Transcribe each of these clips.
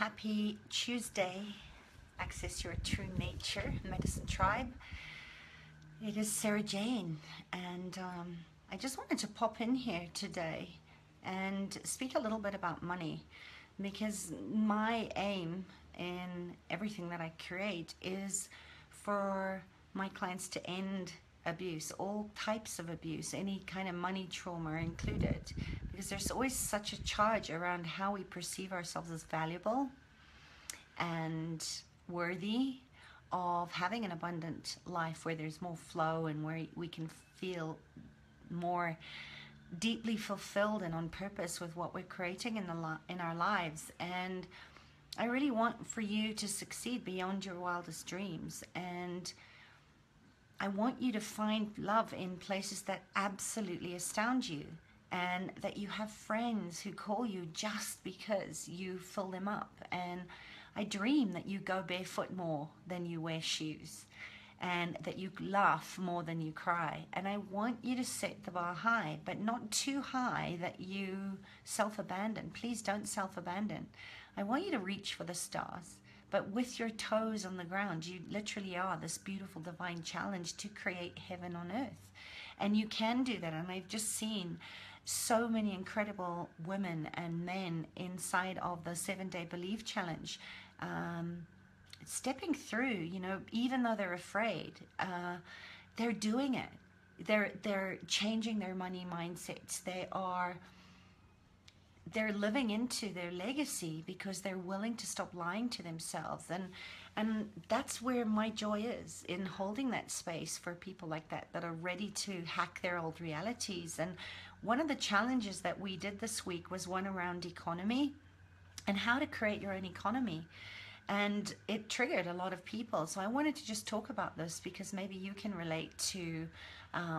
Happy Tuesday, Access Your True Nature, Medicine Tribe. It is Sarah Jane, and I just wanted to pop in here today and speak a little bit about money, because my aim in everything that I create is for my clients to end abuse, all types of abuse, any kind of money trauma included, because there's always such a charge around how we perceive ourselves as valuable and worthy of having an abundant life where there's more flow and where we can feel more deeply fulfilled and on purpose with what we're creating in our lives. And I really want for you to succeed beyond your wildest dreams, and I want you to find love in places that absolutely astound you, and that you have friends who call you just because you fill them up. And I dream that you go barefoot more than you wear shoes, and that you laugh more than you cry. And I want you to set the bar high, but not too high that you self-abandon. Please don't self-abandon. I want you to reach for the stars, but with your toes on the ground. You literally are this beautiful divine challenge to create heaven on earth. And you can do that. And I've just seen so many incredible women and men inside of the 7-day Believe Challenge, stepping through, even though they're afraid, they're doing it. They're changing their money mindsets. They're living into their legacy because they're willing to stop lying to themselves. And that's where my joy is, in holding that space for people like that are ready to hack their old realities. And one of the challenges that we did this week was one around economy and how to create your own economy. And it triggered a lot of people. So I wanted to just talk about this because maybe you can relate to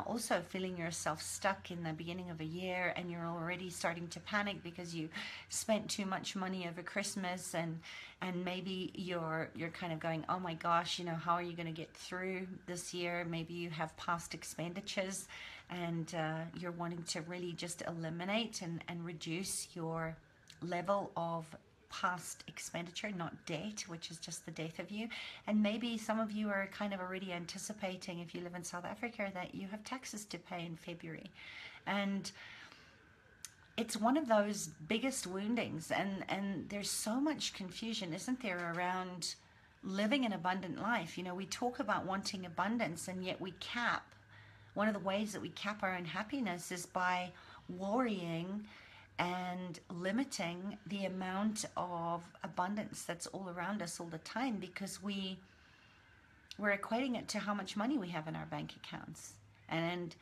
also feeling yourself stuck in the beginning of a year, and you're already starting to panic because you spent too much money over Christmas, and maybe you're kind of going, oh my gosh, how are you going to get through this year? Maybe you have past expenditures, and you're wanting to really just eliminate and reduce your level of past expenditure, not debt, which is just the death of you. And maybe some of you are kind of already anticipating, if you live in South Africa, that you have taxes to pay in February. And it's one of those biggest woundings, and there's so much confusion, isn't there, around living an abundant life. We talk about wanting abundance, and yet we cap. One of the ways that we cap our own happiness is by worrying and limiting the amount of abundance that's all around us all the time, because we're equating it to how much money we have in our bank accounts. And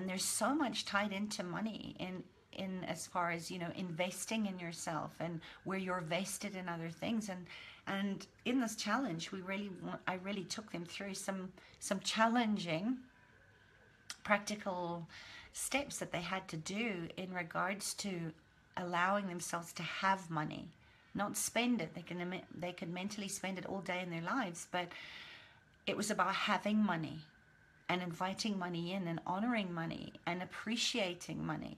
there's so much tied into money in as far as investing in yourself, and where you're vested in other things. And in this challenge, I really took them through some challenging practical steps that they had to do in regards to allowing themselves to have money, not spend it. They could mentally spend it all day in their lives, but it was about having money and inviting money in and honoring money and appreciating money,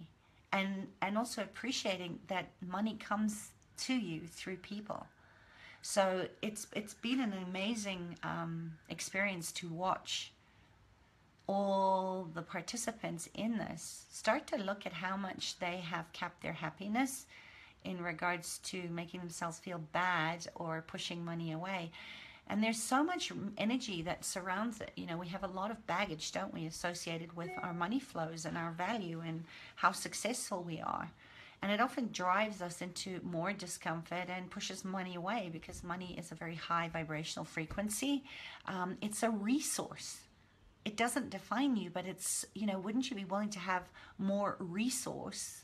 and also appreciating that money comes to you through people. So it's been an amazing experience to watch all the participants in this start to look at how much they have capped their happiness in regards to making themselves feel bad or pushing money away. And there's so much energy that surrounds it. We have a lot of baggage, don't we, associated with our money flows and our value and how successful we are. And it often drives us into more discomfort and pushes money away, because money is a very high vibrational frequency. It's a resource. It doesn't define you, but it's, wouldn't you be willing to have more resource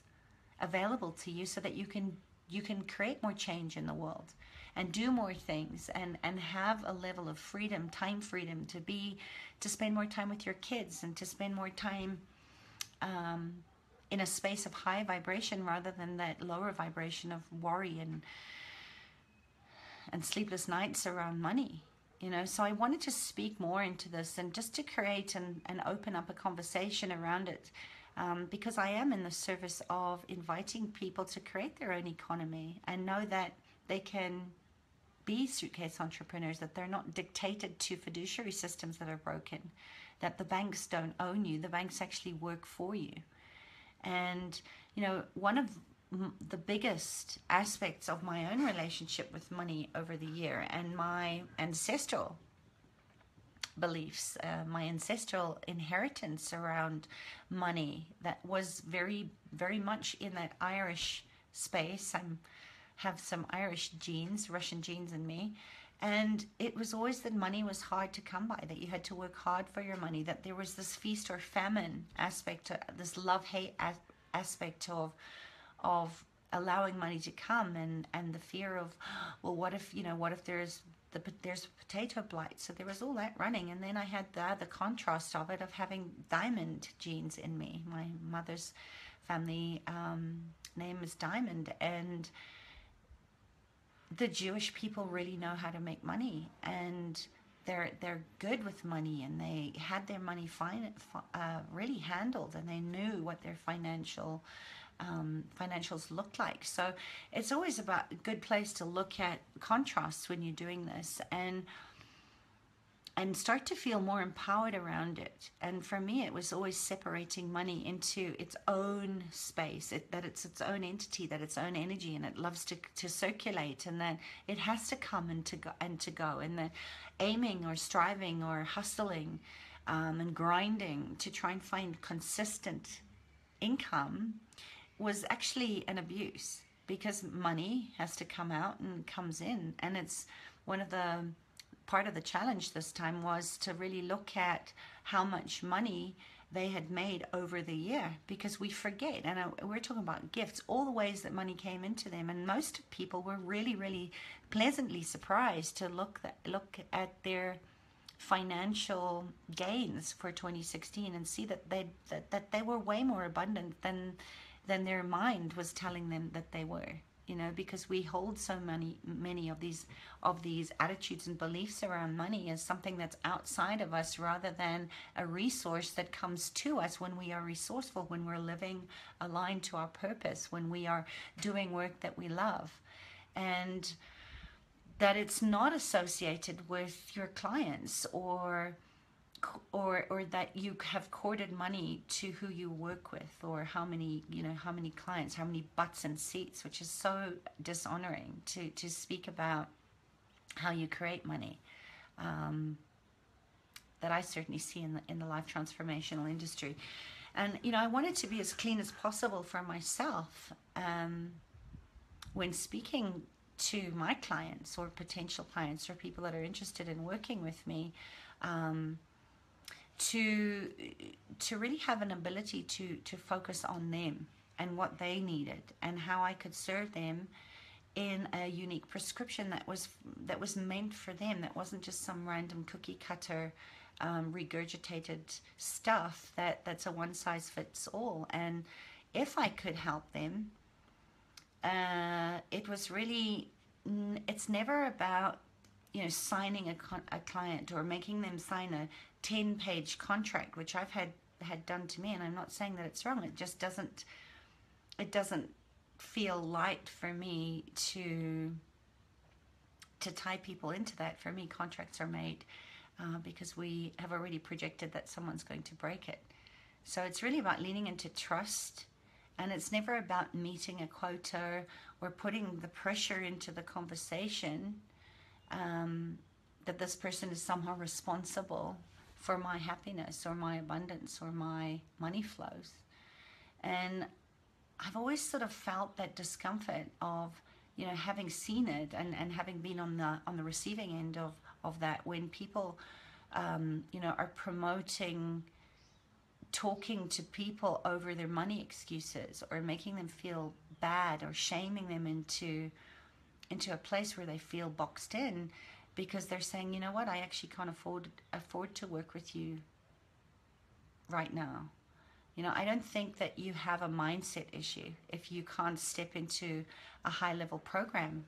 available to you so that you can create more change in the world and do more things and have a level of freedom, time freedom, to spend more time with your kids, and to spend more time in a space of high vibration rather than that lower vibration of worry and sleepless nights around money. So I wanted to speak more into this, and just to create and open up a conversation around it, because I am in the service of inviting people to create their own economy and know that they can be suitcase entrepreneurs, that they're not dictated to fiduciary systems that are broken, that the banks don't own you, the banks actually work for you. And, you know, one of the biggest aspects of my own relationship with money over the year, and my ancestral beliefs, my ancestral inheritance around money, that was very, very much in that Irish space. I have some Irish genes, Russian genes in me. And it was always that money was hard to come by, that you had to work hard for your money, that there was this feast or famine aspect, this love-hate aspect of allowing money to come, and the fear of, well, what if, you know, what if there's potato blight? So there was all that running. And then I had the contrast of it, of having diamond genes in me. My mother's family name is Diamond, and the Jewish people really know how to make money, and they're good with money, and they had their money really handled, and they knew what their financials looked like. So it's always about a good place to look at contrasts when you're doing this, and start to feel more empowered around it. And for me, it was always separating money into its own space, that it's its own entity, that its own energy, and it loves to circulate, and then it has to come and to go, and then aiming or striving or hustling and grinding to try and find consistent income was actually an abuse, because money has to come out and comes in. And it's one of the part of the challenge this time was to really look at how much money they had made over the year, because we forget, and we're talking about gifts, all the ways that money came into them, and most people were really, really pleasantly surprised to look at their financial gains for 2016 and see that they were way more abundant than their mind was telling them that they were. You know, because we hold so many of these attitudes and beliefs around money as something that's outside of us, rather than a resource that comes to us when we are resourceful, when we're living aligned to our purpose, when we are doing work that we love. And that it's not associated with your clients, or that you have courted money to who you work with, or how many clients, how many butts and seats, which is so dishonoring to speak about how you create money, that I certainly see in the life transformational industry. And I wanted to be as clean as possible for myself when speaking to my clients or potential clients or people that are interested in working with me, to really have an ability to focus on them and what they needed, and how I could serve them in a unique prescription that was meant for them, that wasn't just some random cookie cutter regurgitated stuff that's a one size fits all. And if I could help them, it was really, it's never about signing a client or making them sign a 10-page contract, which I've had done to me, and I'm not saying that it's wrong. It just doesn't feel light for me to tie people into that. For me, contracts are made because we have already projected that someone's going to break it. So it's really about leaning into trust, and it's never about meeting a quota or putting the pressure into the conversation that this person is somehow responsible for my happiness or my abundance or my money flows. And I've always sort of felt that discomfort of, having seen it and having been on the receiving end of that, when people, are promoting talking to people over their money excuses, or making them feel bad, or shaming them into a place where they feel boxed in, because they're saying, you know what, I actually can't afford to work with you right now. I don't think that you have a mindset issue if you can't step into a high-level program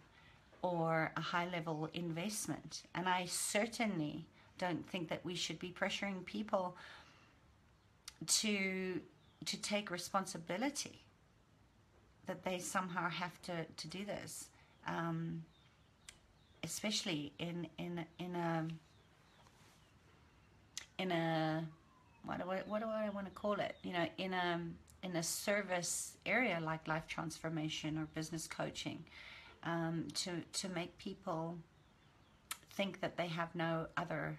or a high-level investment. And I certainly don't think that we should be pressuring people to take responsibility, that they somehow have to do this. especially in a what do I want to call it? You know, in a service area like life transformation or business coaching, to make people think that they have no other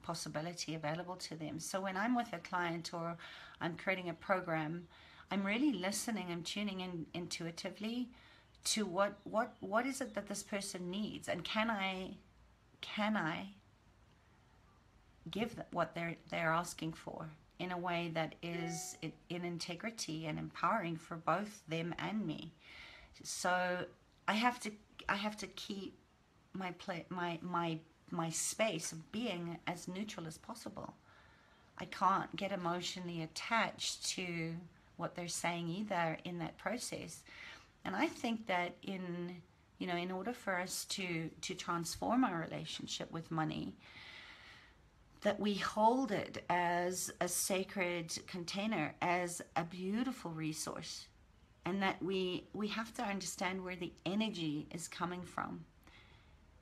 possibility available to them. So when I'm with a client or I'm creating a program, I'm really listening. I'm tuning in intuitively to what is it that this person needs, and can I give what they're asking for in a way that is in integrity and empowering for both them and me. So I have to keep my space of being as neutral as possible. I can't get emotionally attached to what they're saying either in that process. And I think that in order for us to transform our relationship with money, that we hold it as a sacred container, as a beautiful resource, and that we have to understand where the energy is coming from,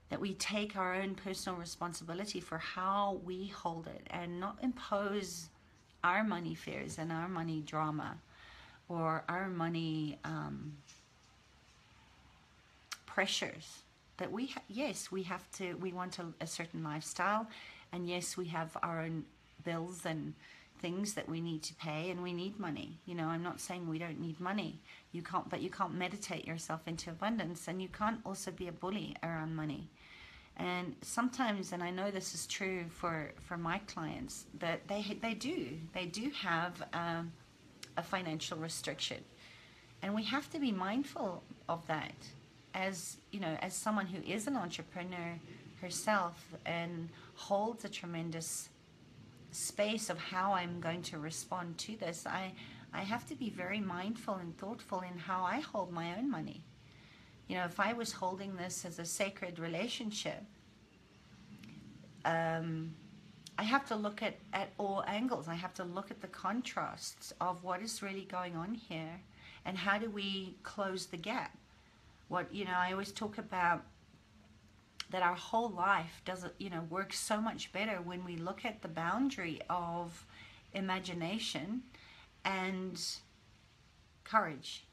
that we take our own personal responsibility for how we hold it and not impose our money fears and our money drama or our money pressures. That yes, we want a certain lifestyle, and yes, we have our own bills and things that we need to pay, and we need money. You know, I'm not saying we don't need money. You can't meditate yourself into abundance, and you can't also be a bully around money. And sometimes, and I know this is true for my clients, that they do have a financial restriction, and we have to be mindful of that. As you know, as someone who is an entrepreneur herself and holds a tremendous space of how I'm going to respond to this, I have to be very mindful and thoughtful in how I hold my own money. You know, if I was holding this as a sacred relationship, I have to look at all angles. I have to look at the contrasts of what is really going on here, and how do we close the gap. I always talk about that our whole life doesn't, works so much better when we look at the boundary of imagination and courage.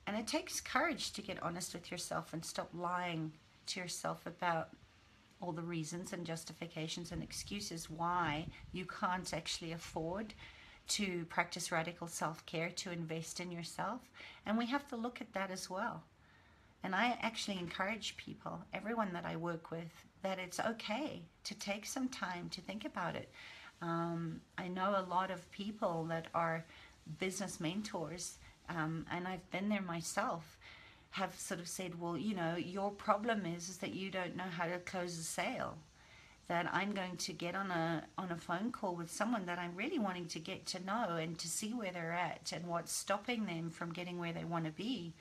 And it takes courage to get honest with yourself and stop lying to yourself about all the reasons and justifications and excuses why you can't actually afford to practice radical self-care, to invest in yourself. And we have to look at that as well. And I actually encourage people, everyone that I work with, that it's okay to take some time to think about it. I know a lot of people that are business mentors, and I've been there myself, have sort of said, well, your problem is that you don't know how to close a sale. That I'm going to get on a phone call with someone that I'm really wanting to get to know and to see where they're at and what's stopping them from getting where they want to be.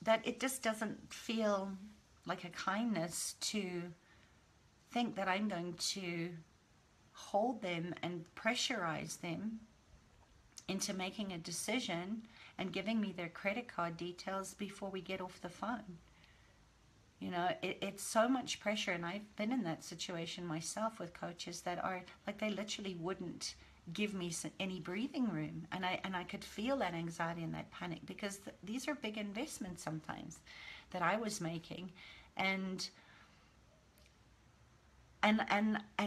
That it just doesn't feel like a kindness to think that I'm going to hold them and pressurize them into making a decision and giving me their credit card details before we get off the phone. It's so much pressure, and I've been in that situation myself with coaches that are like, they literally wouldn't give me any breathing room, and I could feel that anxiety and that panic, because these are big investments sometimes that I was making, and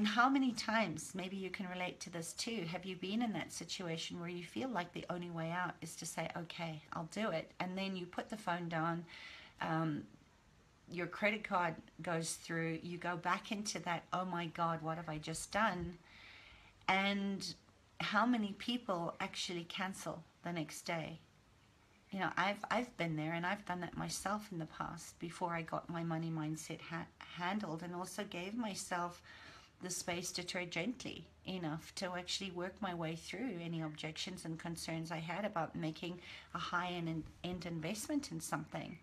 how many times, maybe you can relate to this too, have you been in that situation where you feel like the only way out is to say, okay, I'll do it, and then you put the phone down, your credit card goes through, you go back into that, oh my God, what have I just done? And how many people actually cancel the next day? I've been there, and I've done that myself in the past before I got my money mindset handled, and also gave myself the space to tread gently enough to actually work my way through any objections and concerns I had about making a high-end investment in something.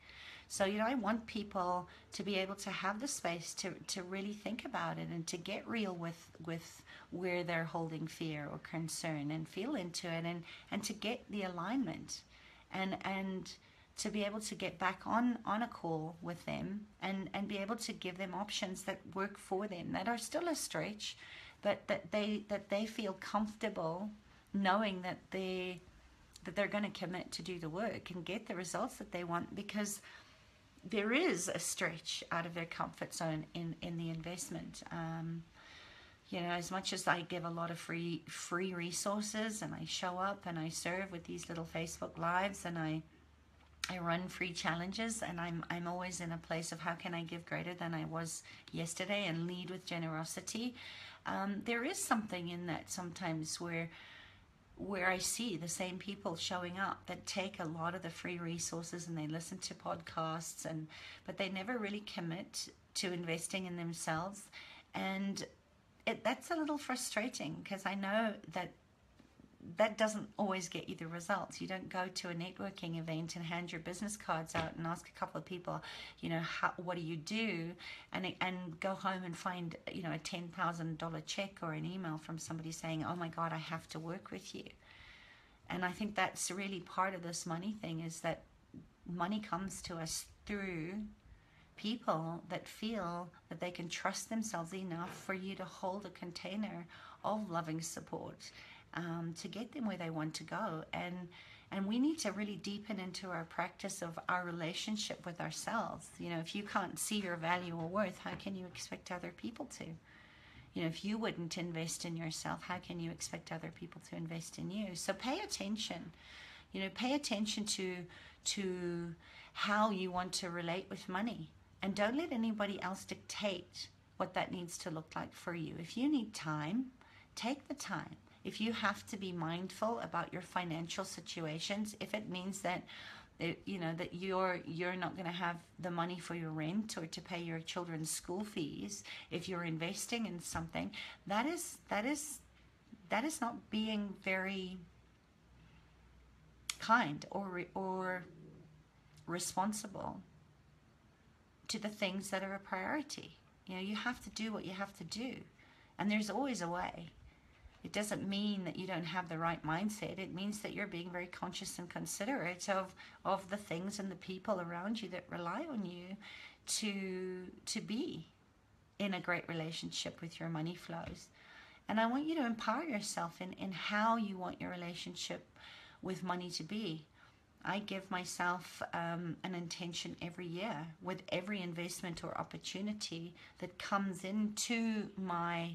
So, I want people to be able to have the space to really think about it and to get real with where they're holding fear or concern, and feel into it, and to get the alignment and to be able to get back on a call with them and be able to give them options that work for them, that are still a stretch, but that they feel comfortable knowing that they're going to commit to do the work and get the results that they want, because there is a stretch out of their comfort zone in the investment. You know, as much as I give a lot of free resources, and I show up and I serve with these little Facebook lives, and I run free challenges, and I'm always in a place of how can I give greater than I was yesterday and lead with generosity. There is something in that sometimes where I see the same people showing up that take a lot of the free resources and they listen to podcasts, but they never really commit to investing in themselves. And that's a little frustrating, because I know that doesn't always get you the results. You don't go to a networking event and hand your business cards out and ask a couple of people, you know, what do you do, and go home and find, you know, a $10,000 check or an email from somebody saying, oh my God, I have to work with you. And I think that's really part of this money thing, is that money comes to us through people that feel that they can trust themselves enough for you to hold a container of loving support, to get them where they want to go. And we need to really deepen into our practice of our relationship with ourselves. You know, if you can't see your value or worth, how can you expect other people to? You know, if you wouldn't invest in yourself, how can you expect other people to invest in you? So pay attention. You know, pay attention to how you want to relate with money. And don't let anybody else dictate what that needs to look like for you. If you need time, take the time. If you have to be mindful about your financial situations, if it means that you know that you're not going to have the money for your rent or to pay your children's school fees, if you're investing in something, that is not being very kind or responsible to the things that are a priority. You know, you have to do what you have to do, and there's always a way. It doesn't mean that you don't have the right mindset. It means that you're being very conscious and considerate of the things and the people around you that rely on you to be in a great relationship with your money flows. And I want you to empower yourself in how you want your relationship with money to be. I give myself an intention every year with every investment or opportunity that comes into my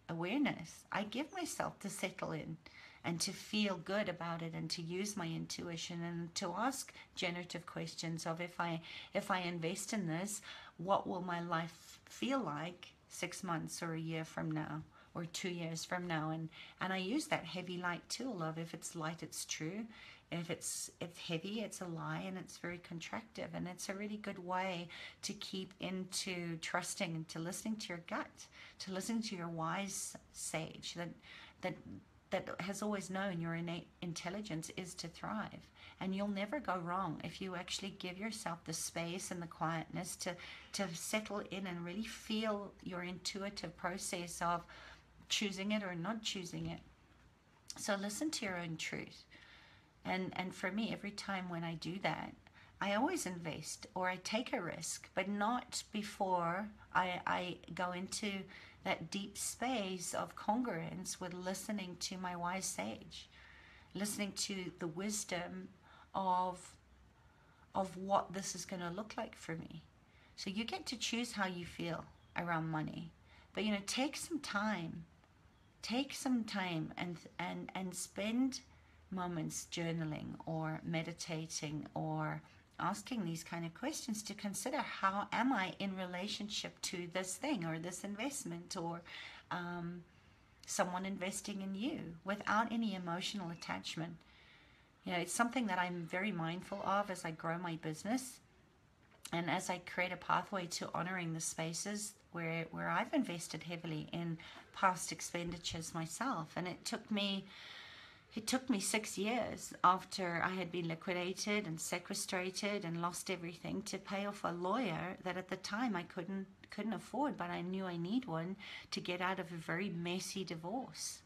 awareness. I give myself to settle in and to feel good about it, and to use my intuition, and to ask generative questions of, if I invest in this, what will my life feel like 6 months or a year from now or 2 years from now? And I use that heavy light tool of, if it's light, it's true. If it's heavy, it's a lie, and it's very contractive. And it's a really good way to keep into trusting and to listening to your gut, to listening to your wise sage that has always known your innate intelligence is to thrive. And you'll never go wrong if you actually give yourself the space and the quietness to settle in and really feel your intuitive process of choosing it or not choosing it. So listen to your own truth. And for me, every time when I do that, I always invest or I take a risk, but not before I go into that deep space of congruence with listening to my wise sage, listening to the wisdom of what this is going to look like for me. So you get to choose how you feel around money, but you know, take some time and spend moments journaling or meditating or asking these kind of questions to consider, how am I in relationship to this thing or this investment, or someone investing in you, without any emotional attachment. You know, it's something that I'm very mindful of as I grow my business, and as I create a pathway to honoring the spaces where I've invested heavily in past expenditures myself. And it took me 6 years after I had been liquidated and sequestrated and lost everything to pay off a lawyer that at the time I couldn't afford, but I knew I need one to get out of a very messy divorce.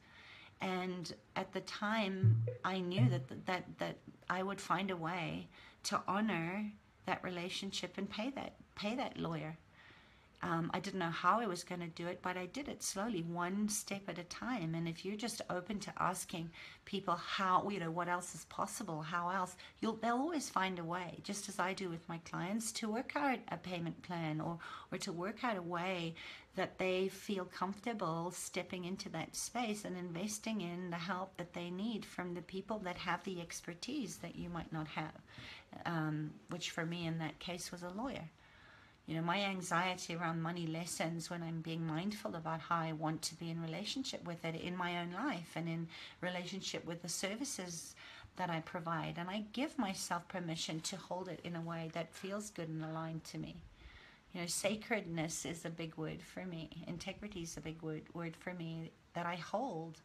And at the time, I knew that I would find a way to honor that relationship and pay that lawyer. I didn't know how I was going to do it, but I did it slowly, one step at a time. And if you're just open to asking people how, what else is possible, how else, they'll always find a way, just as I do with my clients, to work out a payment plan, or to work out a way that they feel comfortable stepping into that space and investing in the help that they need from the people that have the expertise that you might not have, which for me in that case was a lawyer. My anxiety around money lessens when I'm being mindful about how I want to be in relationship with it in my own life and in relationship with the services that I provide. And I give myself permission to hold it in a way that feels good and aligned to me. Sacredness is a big word for me. Integrity is a big word for me that I hold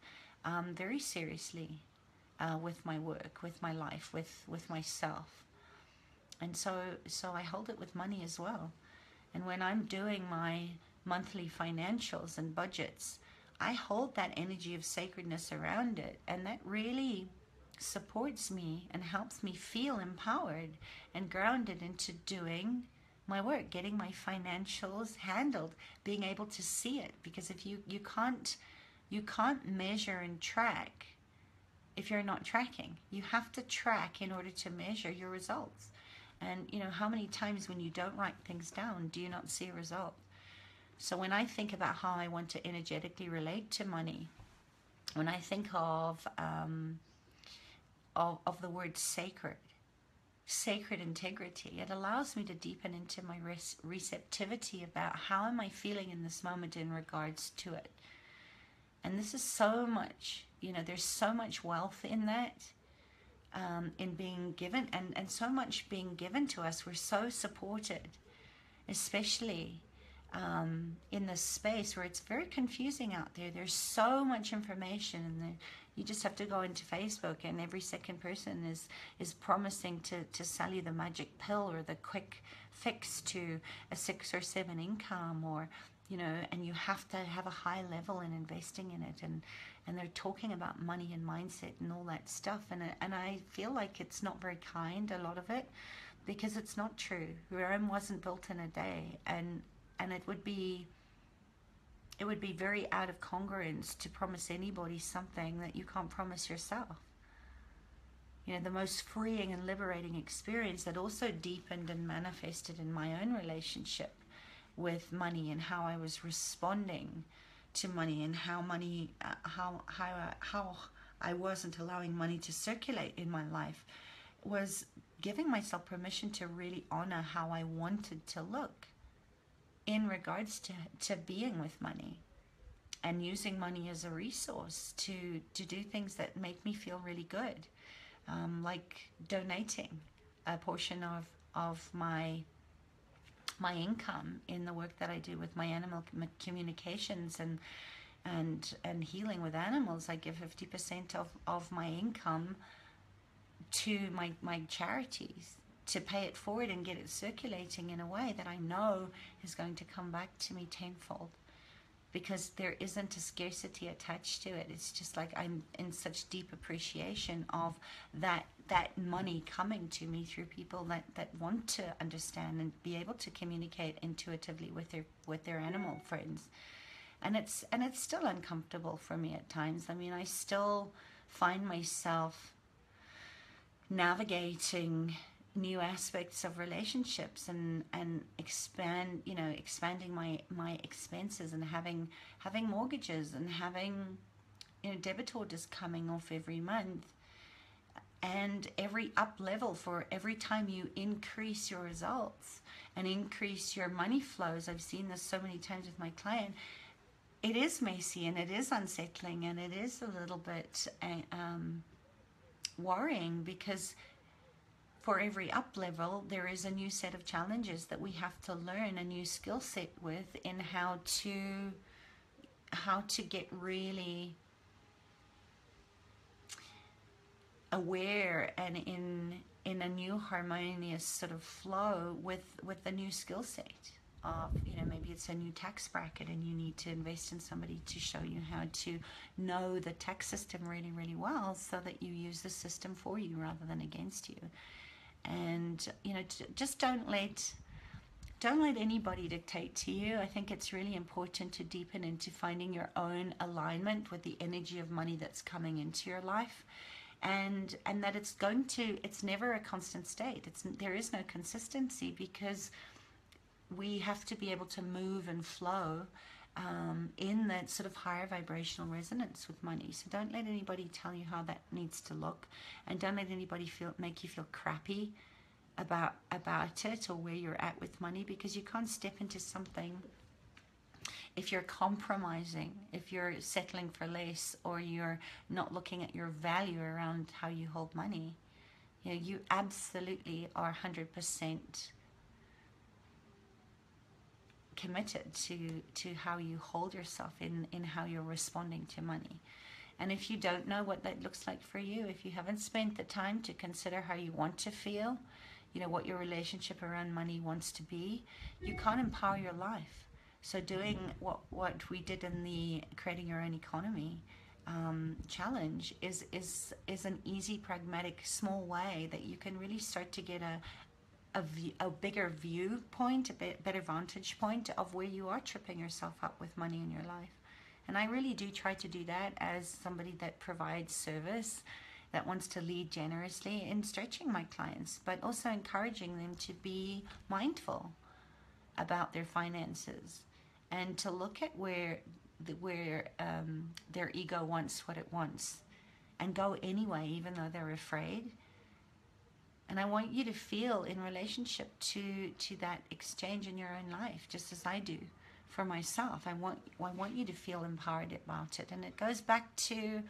very seriously with my work, with my life, with myself. And so I hold it with money as well. And when I'm doing my monthly financials and budgets, I hold that energy of sacredness around it. And that really supports me and helps me feel empowered and grounded into doing my work, getting my financials handled, being able to see it. Because if you can't measure and track if you're not tracking. You have to track in order to measure your results. And how many times when you don't write things down do you not see a result? So when I think about how I want to energetically relate to money, when I think of the word sacred integrity, it allows me to deepen into my receptivity about how am I feeling in this moment in regards to it. And this is so much, there's so much wealth in that. In being given, and so much being given to us. We're so supported, especially in this space where it's very confusing out there. There's so much information, and you just have to go into Facebook, and every second person is promising to sell you the magic pill or the quick fix to a 6 or 7 income, or and you have to have a high level in investing in it, and they're talking about money and mindset and all that stuff, and I feel like it's not very kind, a lot of it, because it's not true. Rome wasn't built in a day, and it would be very out of congruence to promise anybody something that you can't promise yourself. The most freeing and liberating experience that also deepened and manifested in my own relationship with money and how I was responding to money, and how money, how I wasn't allowing money to circulate in my life, was giving myself permission to really honor how I wanted to look in regards to being with money, and using money as a resource to do things that make me feel really good, like donating a portion of my income in the work that I do with my animal communications and healing with animals. I give 50% of my income to my charities to pay it forward and get it circulating in a way that I know is going to come back to me tenfold, because there isn't a scarcity attached to it. It's just like I'm in such deep appreciation of that money coming to me through people that want to understand and be able to communicate intuitively with their animal friends. And it's still uncomfortable for me at times. I mean, I still find myself navigating new aspects of relationships and expanding my expenses, and having mortgages, and having debit orders coming off every month, and every up level for every time you increase your results and increase your money flows. I've seen this so many times with my client. It is messy, and it is unsettling, and it is a little bit worrying, because for every up level, there is a new set of challenges that we have to learn a new skill set with, in how to get really aware and in a new harmonious sort of flow with the new skill set of, maybe it's a new tax bracket, and you need to invest in somebody to show you how to know the tax system really, really well, so that you use the system for you rather than against you. And just don't let anybody dictate to you. I think it's really important to deepen into finding your own alignment with the energy of money that's coming into your life, and that it's never a constant state. There is no consistency, because we have to be able to move and flow in that sort of higher vibrational resonance with money. So don't let anybody tell you how that needs to look, and don't let anybody make you feel crappy about it or where you're at with money, because you can't step into something if you're compromising, if you're settling for less, or you're not looking at your value around how you hold money. You absolutely are 100% committed to how you hold yourself in how you're responding to money. And if you don't know what that looks like for you, if you haven't spent the time to consider how you want to feel, what your relationship around money wants to be, you can't empower your life. So doing what we did in the Creating Your Own Economy challenge is an easy, pragmatic, small way that you can really start to get a bigger viewpoint, a better vantage point of where you are tripping yourself up with money in your life. And I really do try to do that as somebody that provides service, that wants to lead generously in stretching my clients, but also encouraging them to be mindful about their finances and to look at where their ego wants what it wants and go anyway, even though they're afraid. And I want you to feel in relationship to that exchange in your own life, just as I do for myself. I want you to feel empowered about it. And it goes back to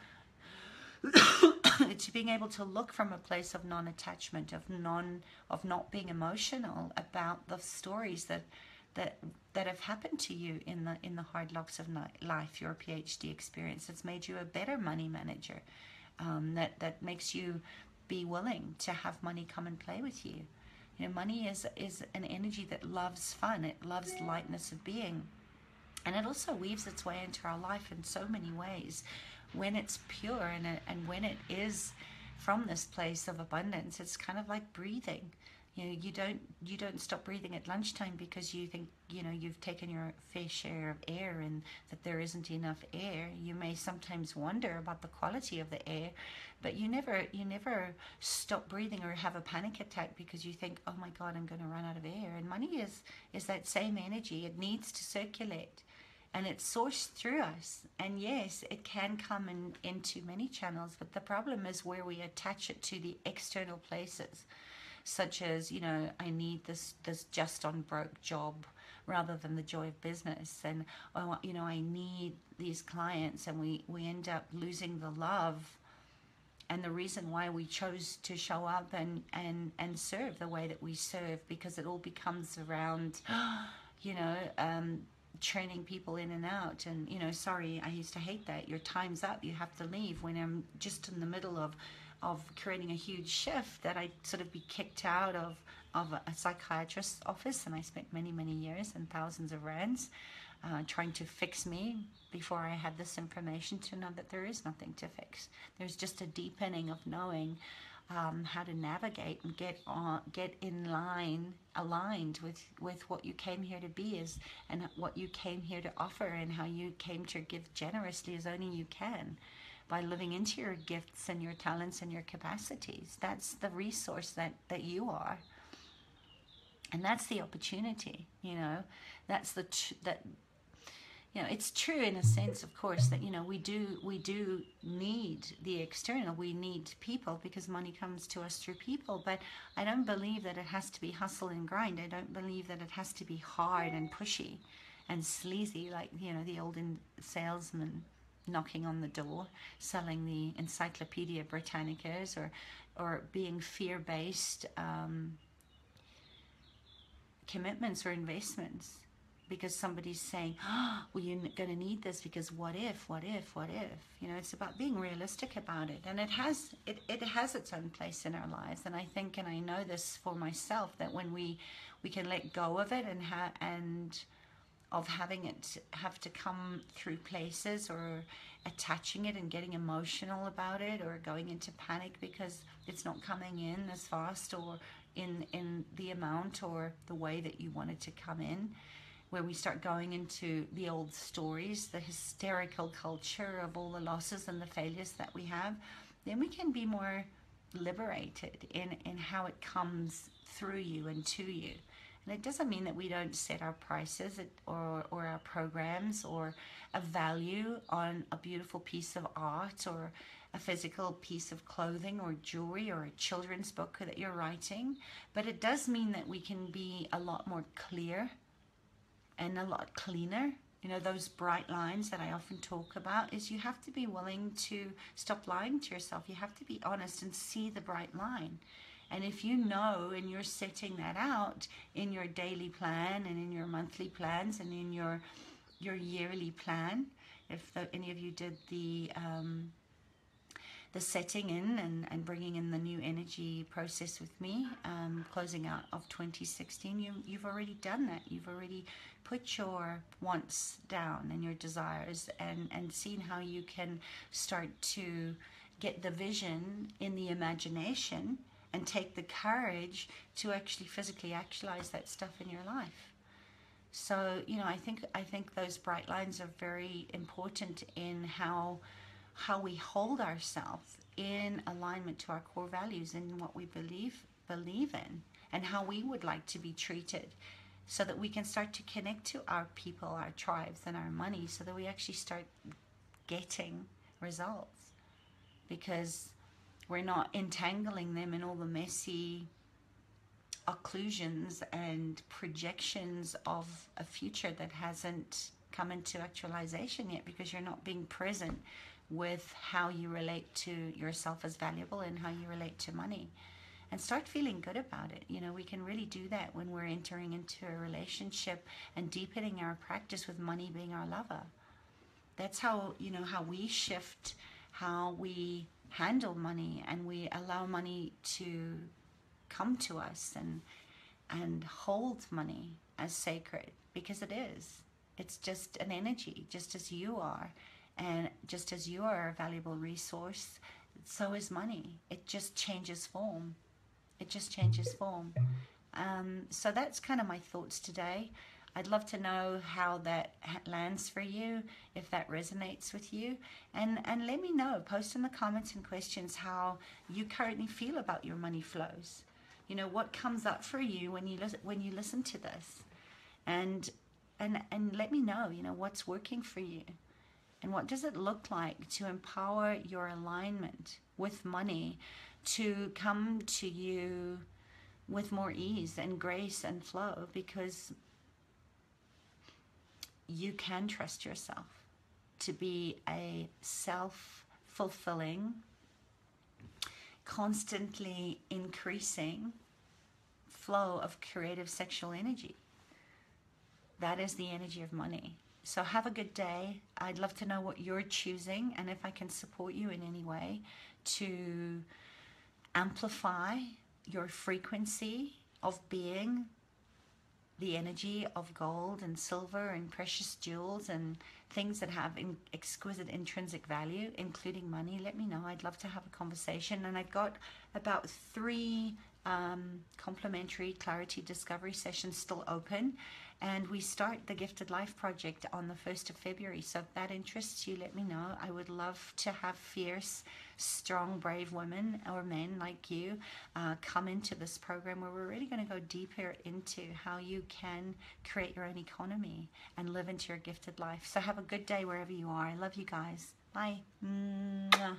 to being able to look from a place of non-attachment, of not being emotional about the stories that have happened to you in the hard knocks of life, your PhD experience that's made you a better money manager, that makes you be willing to have money come and play with you. Money is an energy that loves fun. It loves lightness of being, and it also weaves its way into our life in so many ways when it's pure and when it is from this place of abundance. It's kind of like breathing. You don't stop breathing at lunchtime because you think you've taken your fair share of air and that there isn't enough air. You may sometimes wonder about the quality of the air, but you never stop breathing or have a panic attack because you think, oh my God, I'm going to run out of air. And money is that same energy. It needs to circulate, and it's sourced through us. And yes, it can come into many channels, but the problem is where we attach it to the external places, such as, I need this just on broke job rather than the joy of business. And, I need these clients, and we end up losing the love and the reason why we chose to show up and serve the way that we serve, because it all becomes around, training people in and out. And, sorry, I used to hate that. Your time's up, you have to leave, when I'm just in the middle of creating a huge shift that I'd sort of be kicked out of a psychiatrist's office. And I spent many, many years and thousands of rands trying to fix me before I had this information to know that there is nothing to fix. There's just a deepening of knowing how to navigate and get in line, aligned with what you came here to be and what you came here to offer, and how you came to give generously as only you can, by living into your gifts and your talents and your capacities. That's the resource that you are, and that's the opportunity. That's it's true in a sense, of course, that we do need the external. We need people because money comes to us through people. But I don't believe that it has to be hustle and grind. I don't believe that it has to be hard and pushy and sleazy, like the old salesman knocking on the door, selling the Encyclopedia Britannicas, or being fear-based commitments or investments, because somebody's saying, well, you're going to need this because what if? It's about being realistic about it. And it has its own place in our lives. And I think, and I know this for myself, that when we can let go of it and of having it have to come through places, or attaching it and getting emotional about it, or going into panic because it's not coming in as fast, or in the amount or the way that you want it to come in, where we start going into the old stories, the hysterical culture of all the losses and the failures that we have, then we can be more liberated in how it comes through you and to you. And it doesn't mean that we don't set our prices or our programs or a value on a beautiful piece of art or a physical piece of clothing or jewelry or a children's book that you're writing. But it does mean that we can be a lot more clear and a lot cleaner. You know, those bright lines that I often talk about is you have to be willing to stop lying to yourself. You have to be honest and see the bright line. And if you know and you're setting that out in your daily plan and in your monthly plans and in your yearly plan, if any of you did the setting in and bringing in the new energy process with me, closing out of 2016, you've already done that. You've already put your wants down and your desires and seen how you can start to get the vision in the imagination and take the courage to actually physically actualize that stuff in your life. So, you know, I think those bright lines are very important in how we hold ourselves in alignment to our core values and what we believe in and how we would like to be treated, so that we can start to connect to our people, our tribes, and our money, so that we actually start getting results, because we're not entangling them in all the messy occlusions and projections of a future that hasn't come into actualization yet, because you're not being present with how you relate to yourself as valuable and how you relate to money. And start feeling good about it. You know, we can really do that when we're entering into a relationship and deepening our practice with money being our lover. That's how, you know, how we shift how we handle money, and we allow money to come to us and hold money as sacred, because it is. It's just an energy, just as you are. And just as you are a valuable resource, so is money. It just changes form. It just changes form. So that's kind of my thoughts today. I'd love to know how that lands for you, if that resonates with you. And let me know. Post in the comments and questions how you currently feel about your money flows. You know, what comes up for you when you listen to this. And let me know, you know, what's working for you. And what does it look like to empower your alignment with money to come to you with more ease and grace and flow, because you can trust yourself to be a self-fulfilling, constantly increasing flow of creative sexual energy. That is the energy of money. So have a good day. I'd love to know what you're choosing, and if I can support you in any way to amplify your frequency of being the energy of gold and silver and precious jewels and things that have exquisite intrinsic value, including money. Let me know. I'd love to have a conversation. And I've got about 3 complimentary clarity discovery sessions still open, and we start the Gifted Life Project on the 1st of February. So if that interests you, let me know. I would love to have fierce, strong, brave women or men like you come into this program, where we're really going to go deeper into how you can create your own economy and live into your gifted life. So have a good day wherever you are. I love you guys. Bye. Mwah.